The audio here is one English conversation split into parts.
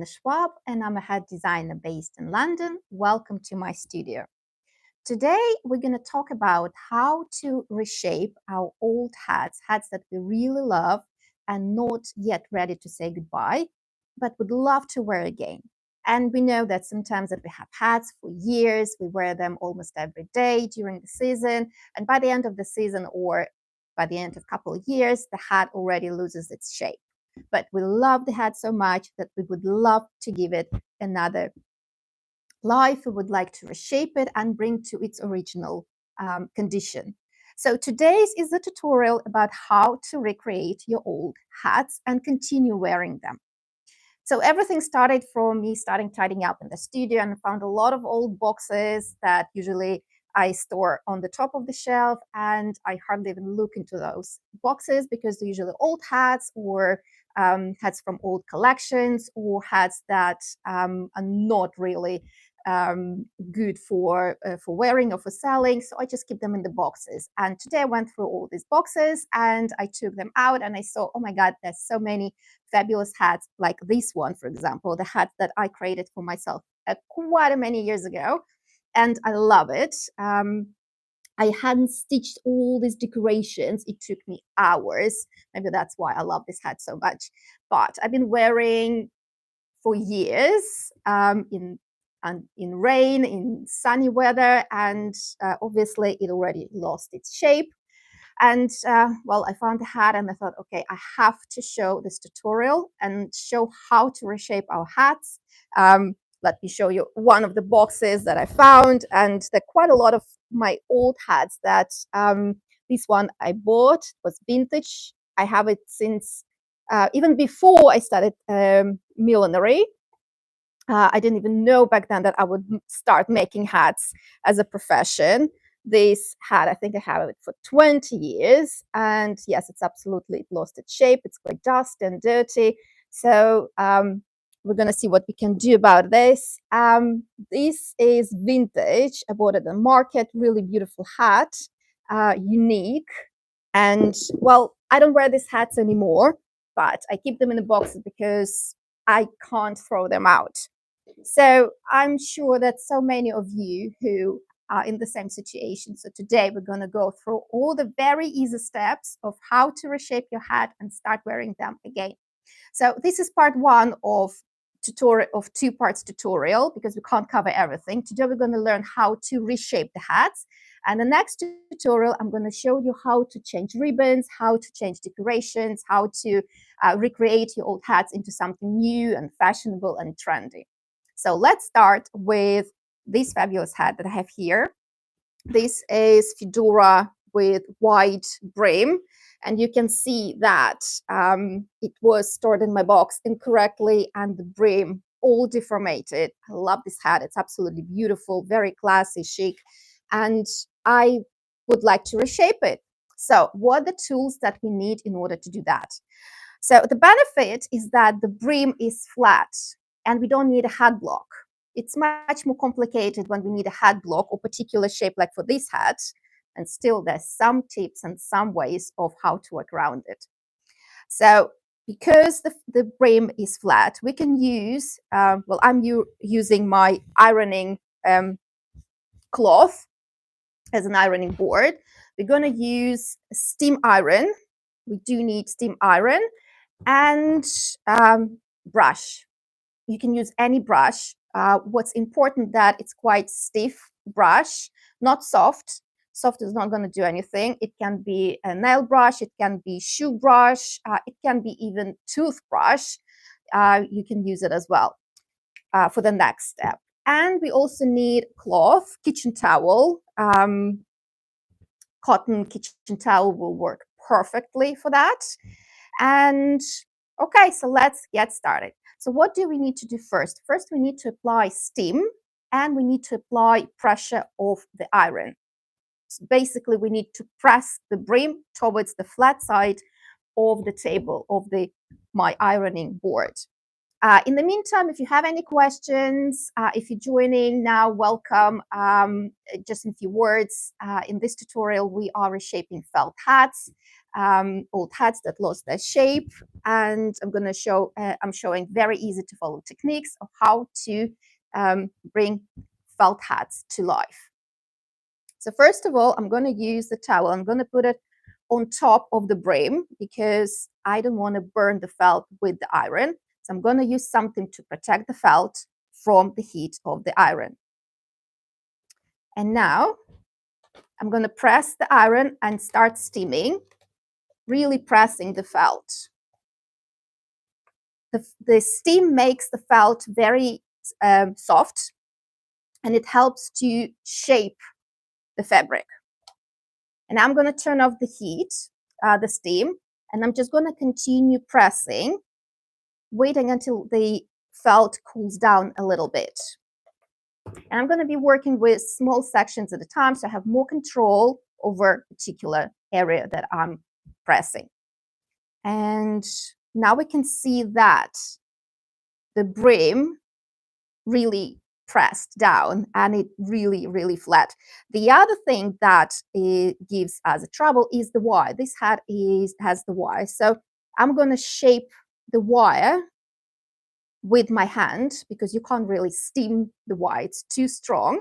Elena Shvab, and I'm a hat designer based in London. Welcome to my studio. Today, we're going to talk about how to reshape our old hats that we really love and not yet ready to say goodbye, but would love to wear again. And we know that sometimes that we have hats for years, we wear them almost every day during the season, and by the end of the season or by the end of a couple of years, the hat already loses its shape. But we love the hat so much that we would love to give it another life. We would like to reshape it and bring to its original condition. So today's is a tutorial about how to recreate your old hats and continue wearing them. So everything started from me starting tidying up in the studio, and I found a lot of old boxes that usually I store on the top of the shelf, and I hardly even look into those boxes because they're usually old hats or hats from old collections or hats that are not really good for wearing or for selling. So I just keep them in the boxes. And today I went through all these boxes and I took them out and I saw, oh my God, there's so many fabulous hats like this one, for example, the hat that I created for myself quite many years ago. And I love it. I hadn't stitched all these decorations. It took me hours. Maybe that's why I love this hat so much. But I've been wearing for years in rain, in sunny weather, and obviously it already lost its shape. And well, I found the hat and I thought, okay, I have to show this tutorial and show how to reshape our hats. Let me show you one of the boxes that I found, and there are quite a lot of my old hats that this one I bought was vintage. I have it since even before I started millinery. I didn't even know back then that I would start making hats as a profession. This hat, I think I have it for 20 years. And yes, it's absolutely, it lost its shape. It's quite dusty and dirty. So we're going to see what we can do about this. This is vintage. I bought it at the market. Really beautiful hat, unique. And well, I don't wear these hats anymore, but I keep them in the boxes because I can't throw them out. So I'm sure that so many of you who are in the same situation. So today we're going to go through all the very easy steps of how to reshape your hat and start wearing them again. So this is part one of tutorial of 2 parts tutorial because we can't cover everything. Today we're going to learn how to reshape the hats. And the next tutorial, I'm going to show you how to change ribbons, how to change decorations, how to recreate your old hats into something new and fashionable and trendy. So let's start with this fabulous hat that I have here. This is fedora with white brim. And you can see that it was stored in my box incorrectly and the brim all deformated. I love this hat. It's absolutely beautiful, very classy, chic. And I would like to reshape it. So what are the tools that we need in order to do that? So the benefit is that the brim is flat and we don't need a hat block. It's much more complicated when we need a hat block or particular shape like for this hat. And still there's some tips and some ways of how to work around it. So because the brim is flat, we can use, well, I'm using my ironing cloth as an ironing board. We're going to use steam iron. We do need steam iron and brush. You can use any brush. What's important that it's quite stiff brush, not soft. Soft is not going to do anything. It can be a nail brush, it can be shoe brush, it can be even toothbrush. You can use it as well for the next step. And we also need cloth, kitchen towel. Cotton kitchen towel will work perfectly for that. And okay, so let's get started. So what do we need to do first? First, we need to apply steam and we need to apply pressure of the iron. So basically, we need to press the brim towards the flat side of the table of my ironing board. In the meantime, if you have any questions, if you're joining now, welcome. Just in a few words, in this tutorial, we are reshaping felt hats. old hats that lost their shape, and I'm showing very easy to follow techniques of how to bring felt hats to life. So first of all, I'm going to use the towel. I'm going to put it on top of the brim because I don't want to burn the felt with the iron. So I'm going to use something to protect the felt from the heat of the iron. And now I'm going to press the iron and start steaming, really pressing the felt. The steam makes the felt very soft, and it helps to shape the fabric. And I'm going to turn off the heat, the steam, and I'm just going to continue pressing, waiting until the felt cools down a little bit. And I'm going to be working with small sections at a time, so I have more control over a particular area that I'm pressing. And now we can see that the brim really pressed down and it really flat. The other thing that it gives us a trouble is the wire. This hat has the wire, so I'm going to shape the wire with my hand because you can't really steam the wire, it's too strong.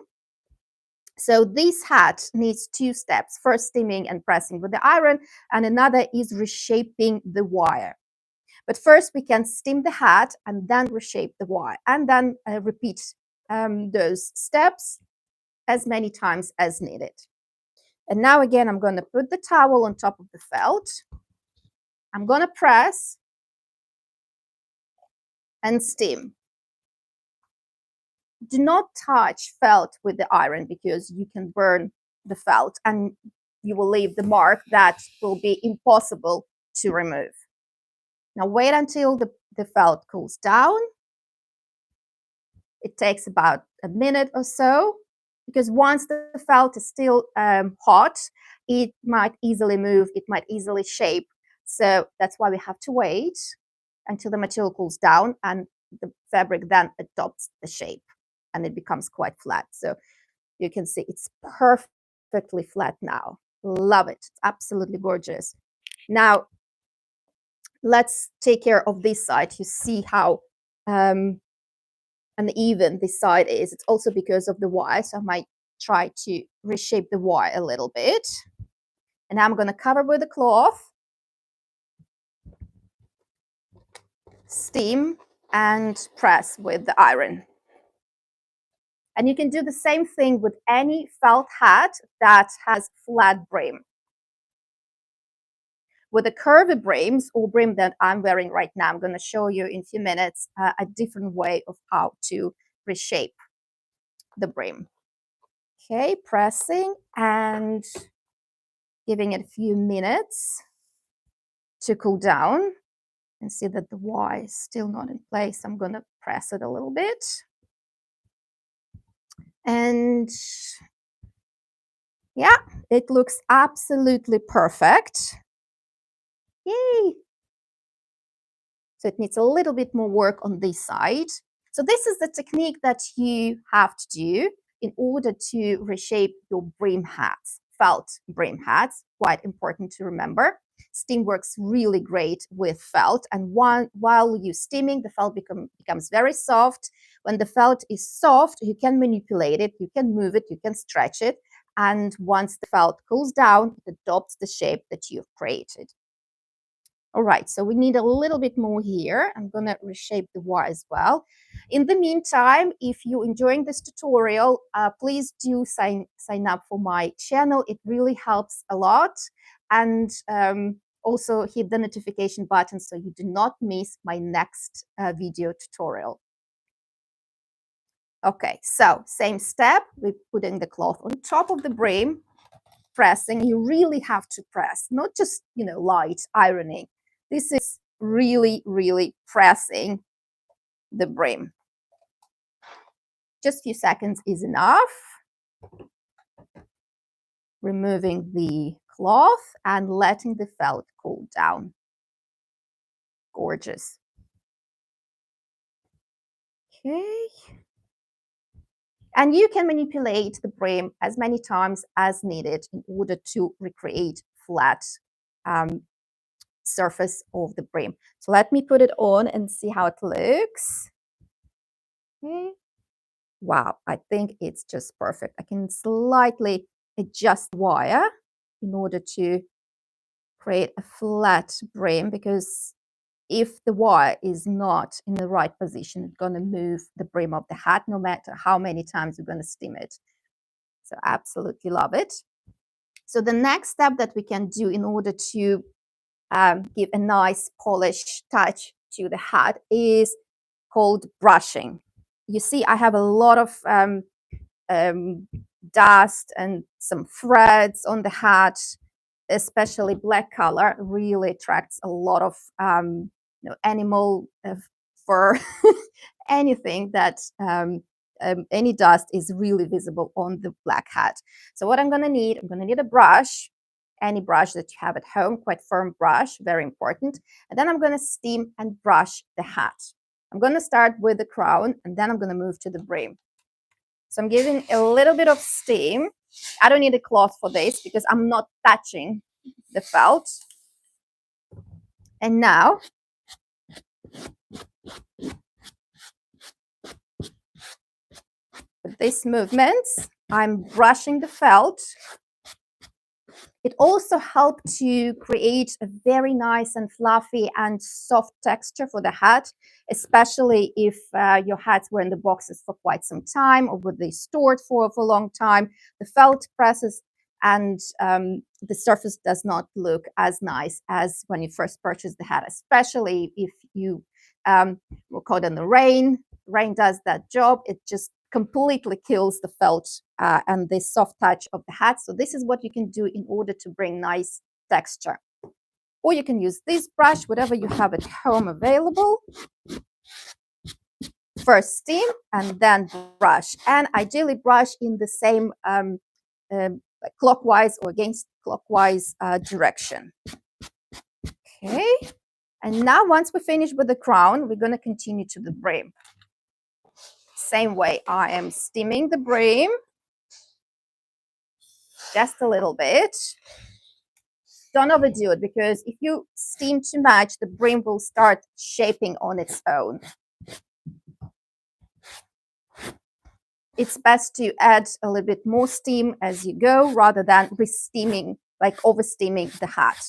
So this hat needs two steps: first steaming and pressing with the iron, and another is reshaping the wire. But first we can steam the hat and then reshape the wire, and then repeat those steps as many times as needed. And now again, I'm going to put the towel on top of the felt. I'm going to press and steam. Do not touch felt with the iron because you can burn the felt and you will leave the mark that will be impossible to remove. Now wait until the felt cools down. It takes about a minute or so, because once the felt is still hot, it might easily move, it might easily shape. So that's why we have to wait until the material cools down and the fabric then adopts the shape and it becomes quite flat. So you can see it's perfectly flat now. Love it. It's absolutely gorgeous. Now, let's take care of this side. You see how uneven this side is. It's also because of the wire, so I might try to reshape the wire a little bit. And I'm going to cover with a cloth, steam, and press with the iron. And you can do the same thing with any felt hat that has flat brim. With the curvy brims or brim that I'm wearing right now, I'm going to show you in a few minutes a different way of how to reshape the brim. Okay, pressing and giving it a few minutes to cool down. And see that the wire is still not in place. I'm going to press it a little bit. And yeah, it looks absolutely perfect. Yay! So it needs a little bit more work on this side. So this is the technique that you have to do in order to reshape your brim hats, felt brim hats. Quite important to remember. Steam works really great with felt, and while you're steaming, the felt becomes very soft. When the felt is soft, you can manipulate it, you can move it, you can stretch it, and once the felt cools down, it adopts the shape that you've created. All right, so we need a little bit more here. I'm going to reshape the wire as well. In the meantime, if you're enjoying this tutorial, please do sign up for my channel. It really helps a lot. And also hit the notification button so you do not miss my next video tutorial. Okay, so same step. We're putting the cloth on top of the brim, pressing. You really have to press, not just, light ironing. This is really pressing the brim. Just a few seconds is enough. Removing the cloth and letting the felt cool down. Gorgeous. Okay. And you can manipulate the brim as many times as needed in order to recreate flat surface of the brim. So let me put it on and see how it looks. Okay. Wow, I think it's just perfect. I can slightly adjust the wire in order to create a flat brim, because if the wire is not in the right position, it's going to move the brim of the hat no matter how many times you're going to steam it. So absolutely love it. So the next step that we can do in order to give a nice polished touch to the hat is called brushing. You see, I have a lot of dust and some threads on the hat, especially black color really attracts a lot of animal fur, anything that any dust is really visible on the black hat. So what I'm going to need a brush, any brush that you have at home, quite firm brush, very important. And then I'm going to steam and brush the hat. I'm going to start with the crown and then I'm going to move to the brim. So I'm giving a little bit of steam. I don't need a cloth for this because I'm not touching the felt. And now, with these movements, I'm brushing the felt. It also helped to create a very nice and fluffy and soft texture for the hat, especially if your hats were in the boxes for quite some time or were they stored for a long time. The felt presses and the surface does not look as nice as when you first purchased the hat, especially if you were caught in the rain. Rain does that job. It just completely kills the felt and the soft touch of the hat. So this is what you can do in order to bring nice texture. Or you can use this brush, whatever you have at home available. First steam and then brush, and ideally brush in the same clockwise or against clockwise direction. Okay, and now once we finish with the crown, we're going to continue to the brim. Same way, I am steaming the brim just a little bit. Don't overdo it, because if you steam too much, the brim will start shaping on its own. It's best to add a little bit more steam as you go rather than re-steaming, like over-steaming the hat.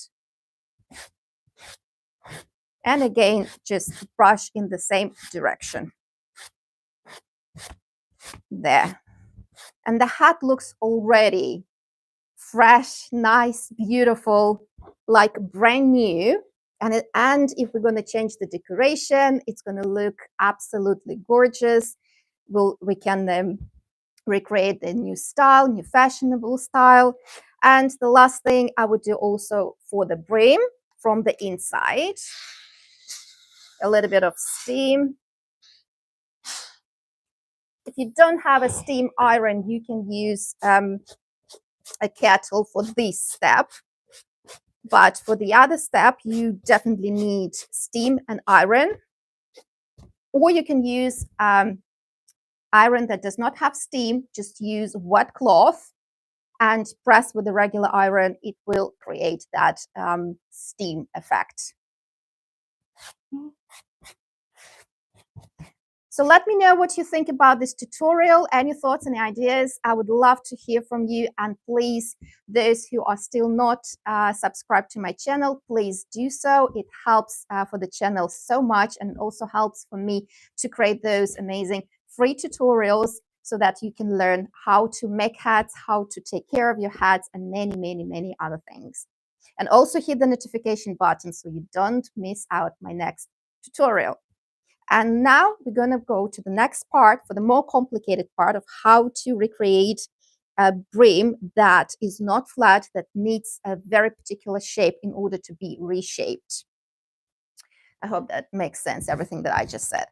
And again, just brush in the same direction. There. And the hat looks already fresh, nice, beautiful, like brand new. And if we're going to change the decoration, it's going to look absolutely gorgeous. We can recreate the new style, new fashionable style. And the last thing I would do also for the brim from the inside, a little bit of steam. If you don't have a steam iron, you can use a kettle for this step. But for the other step, you definitely need steam and iron. Or you can use iron that does not have steam, just use wet cloth and press with the regular iron. It will create that steam effect. So let me know what you think about this tutorial. Any thoughts, any ideas? I would love to hear from you. And please, those who are still not subscribed to my channel, please do so. It helps for the channel so much, and also helps for me to create those amazing free tutorials so that you can learn how to make hats, how to take care of your hats, and many, many, many other things. And also hit the notification button so you don't miss out my next tutorial. And now we're going to go to the next part, for the more complicated part of how to recreate a brim that is not flat, that needs a very particular shape in order to be reshaped. I hope that makes sense, everything that I just said.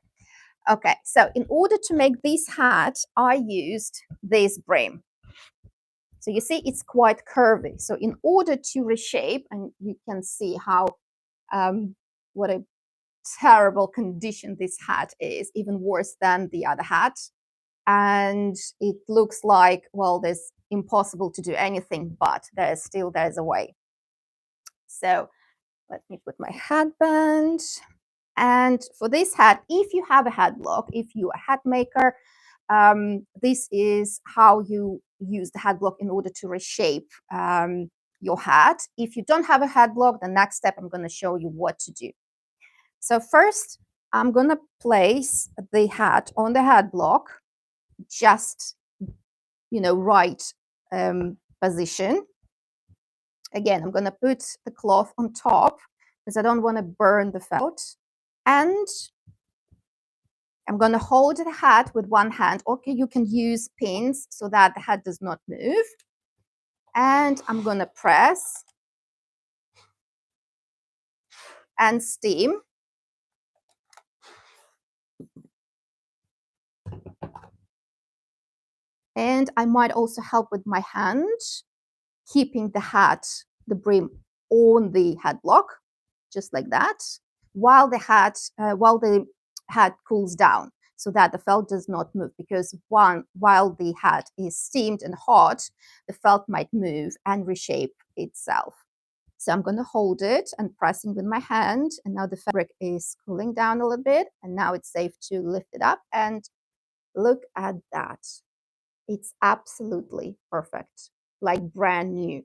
Okay, so in order to make this hat, I used this brim. So you see, it's quite curvy. So in order to reshape, and you can see how, what a terrible condition this hat is, even worse than the other hat. And it looks like, well, there's impossible to do anything, but there's a way. So let me put my headband. And for this hat, if you have a hat block, if you're a hat maker, this is how you use the hat block in order to reshape your hat. If you don't have a hat block, the next step, I'm going to show you what to do. So first, I'm going to place the hat on the hat block, just, right position. Again, I'm going to put the cloth on top because I don't want to burn the felt. And I'm going to hold the hat with one hand. Okay, you can use pins so that the hat does not move. And I'm going to press and steam. And I might also help with my hand, keeping the hat, the brim on the hat block, just like that, while the hat cools down, so that the felt does not move, because while the hat is steamed and hot, the felt might move and reshape itself. So I'm going to hold it and pressing with my hand, and now the fabric is cooling down a little bit, and now it's safe to lift it up, and look at that. It's absolutely perfect, like brand new.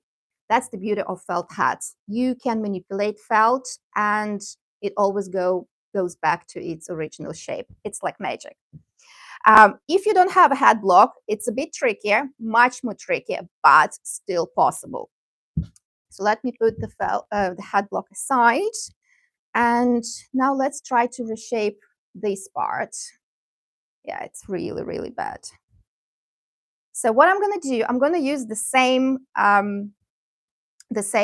That's the beauty of felt hats. You can manipulate felt and it always goes back to its original shape. It's like magic. If you don't have a hat block, it's a bit trickier, much more trickier, but still possible. So let me put the hat block aside. And now let's try to reshape this part. Yeah, it's really, really bad. So what I'm going to do, I'm going to use the same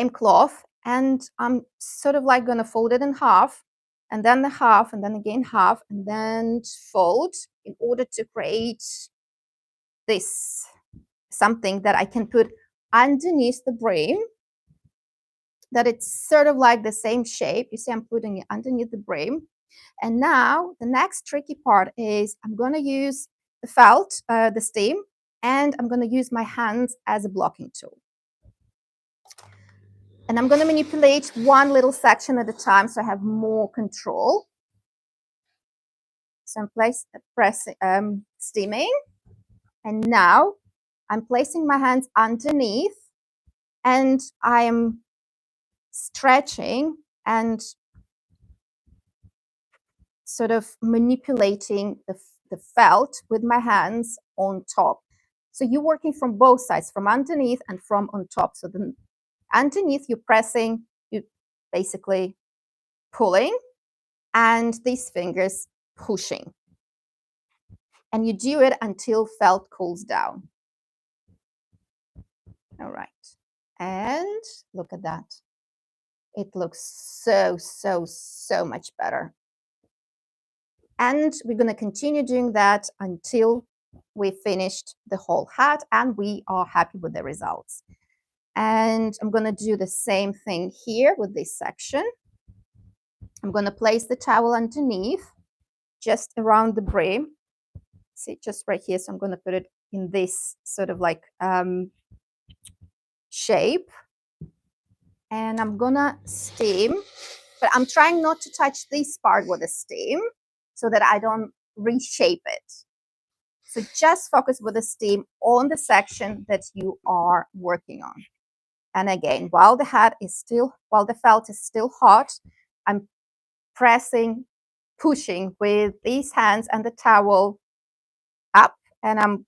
cloth, and I'm sort of like going to fold it in half, and then the half, and then again half, and then fold, in order to create this something that I can put underneath the brim, that it's sort of like the same shape. You see, I'm putting it underneath the brim. And now the next tricky part is I'm going to use the felt, the steam, and I'm going to use my hands as a blocking tool. And I'm going to manipulate one little section at a time so I have more control. So I'm pressing, steaming. And now I'm placing my hands underneath, and I'm stretching and sort of manipulating the felt with my hands on top. So you're working from both sides, from underneath and from on top. So then underneath you're pressing, you're basically pulling, and these fingers pushing. And you do it until felt cools down. All right. And look at that. It looks so, so, so much better. And we're going to continue doing that until we finished the whole hat and we are happy with the results. And I'm going to do the same thing here with this section. I'm going to place the towel underneath, just around the brim. See, just right here. So I'm going to put it in this sort of like shape. And I'm going to steam, but I'm trying not to touch this part with the steam so that I don't reshape it. So just focus with the steam on the section that you are working on. And again, while the felt is still hot, I'm pressing, pushing with these hands and the towel up, and I'm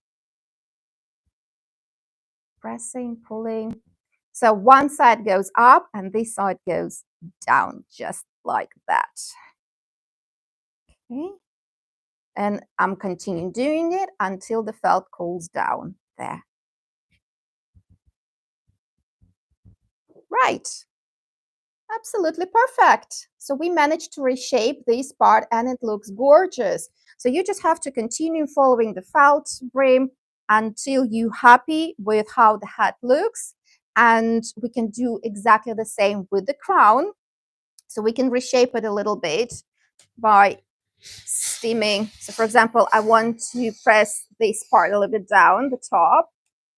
pressing, pulling. So one side goes up and this side goes down, just like that. Okay. And I'm continuing doing it until the felt cools down there. Right. Absolutely perfect. So we managed to reshape this part and it looks gorgeous. So you just have to continue following the felt brim until you're happy with how the hat looks. And we can do exactly the same with the crown. So we can reshape it a little bit by steaming. So for example, I want to press this part a little bit down the top.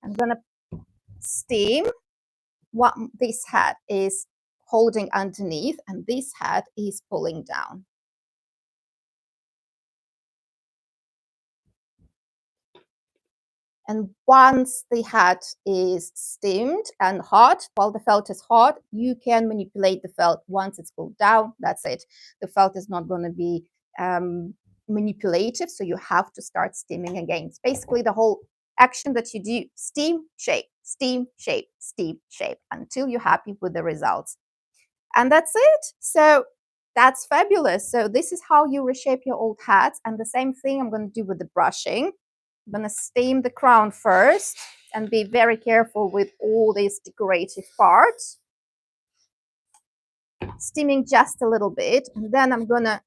I'm going to steam what this hat is holding underneath, and this hat is pulling down. And once the hat is steamed and hot, while the felt is hot, you can manipulate the felt. Once it's cooled down, that's it. The felt is not going to be manipulative, so you have to start steaming again. It's basically the whole action that you do: steam, shape, steam, shape, steam, shape, until you're happy with the results. And that's it. So that's fabulous. So this is how you reshape your old hats. And the same thing I'm going to do with the brushing. I'm going to steam the crown first and be very careful with all these decorative parts. Steaming just a little bit, and then I'm going to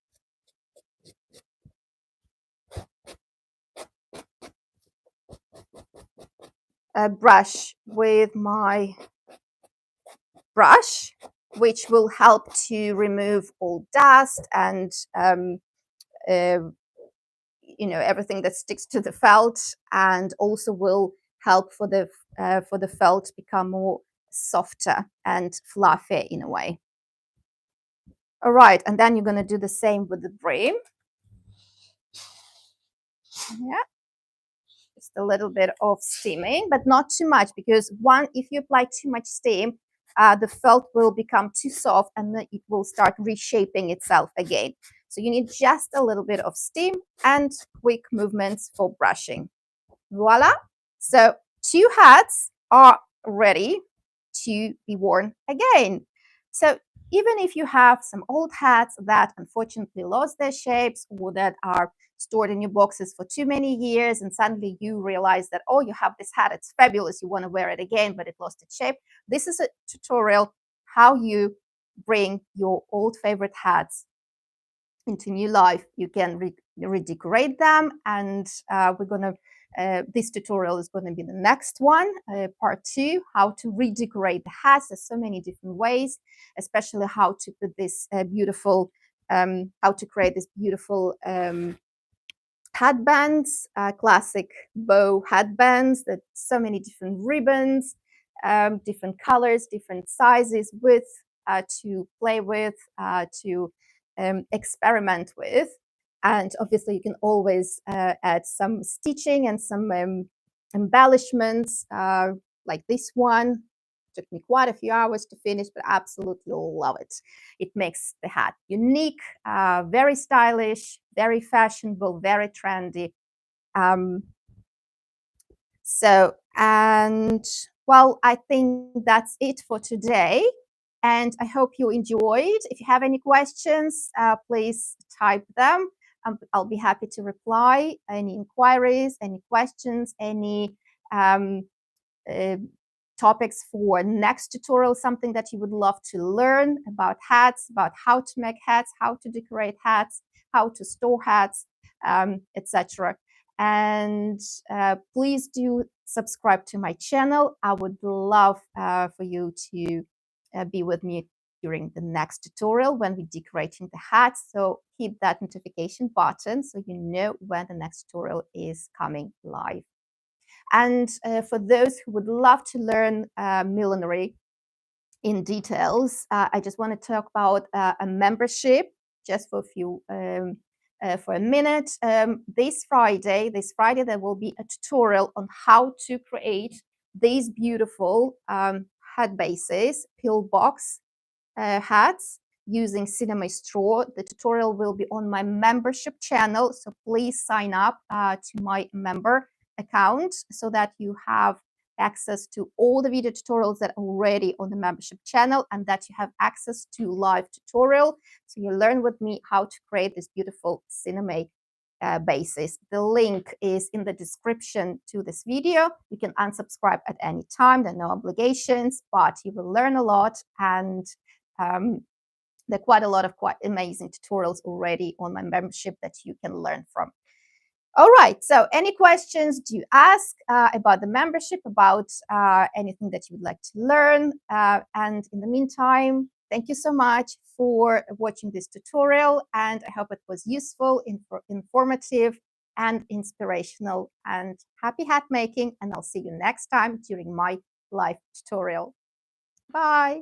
brush with my brush, which will help to remove all dust and everything that sticks to the felt, and also will help for the felt to become more softer and fluffy in a way. All right, and then you're going to do the same with the brim. Yeah, just a little bit of steaming, but not too much, because if you apply too much steam, the felt will become too soft and then it will start reshaping itself again. So you need just a little bit of steam and quick movements for brushing. Voila! So 2 hats are ready to be worn again. So even if you have some old hats that unfortunately lost their shapes, or that are stored in your boxes for too many years, and suddenly you realize that, oh, you have this hat, it's fabulous, you want to wear it again, but it lost its shape. This is a tutorial how you bring your old favorite hats into new life. You can redecorate them, and this tutorial is going to be the next one, part 2, how to redecorate the hats. There's so many different ways, especially how to put this how to create this beautiful headbands, classic bow headbands, that so many different ribbons, different colors, different sizes, width to play with, to experiment with. And obviously you can always add some stitching and some embellishments, like this one. Took me quite a few hours to finish, but absolutely love it. It makes the hat unique, very stylish, very fashionable, very trendy. Well, I think that's it for today. And I hope you enjoyed. If you have any questions, please type them. I'll be happy to reply. Any inquiries, any questions, any topics for next tutorial, something that you would love to learn about hats, about how to make hats, how to decorate hats, how to store hats, etc. And please do subscribe to my channel. I would love for you to be with me during the next tutorial when we're decorating the hats. So hit that notification button so you know when the next tutorial is coming live. And for those who would love to learn millinery in details, I just want to talk about a membership just for a minute. This Friday, there will be a tutorial on how to create these beautiful hat bases, pillbox hats using cinema straw. The tutorial will be on my membership channel, so please sign up to my member account so that you have access to all the video tutorials that are already on the membership channel, and that you have access to live tutorial, so you learn with me how to create this beautiful cinema basis. The link is in the description to this video. You can unsubscribe at any time. There are no obligations, but you will learn a lot, and there are quite a lot of quite amazing tutorials already on my membership that you can learn from. All right, so any questions do ask about the membership, about anything that you would like to learn. And in the meantime, thank you so much for watching this tutorial, and I hope it was useful, informative, and inspirational. And happy hat making, and I'll see you next time during my live tutorial. Bye.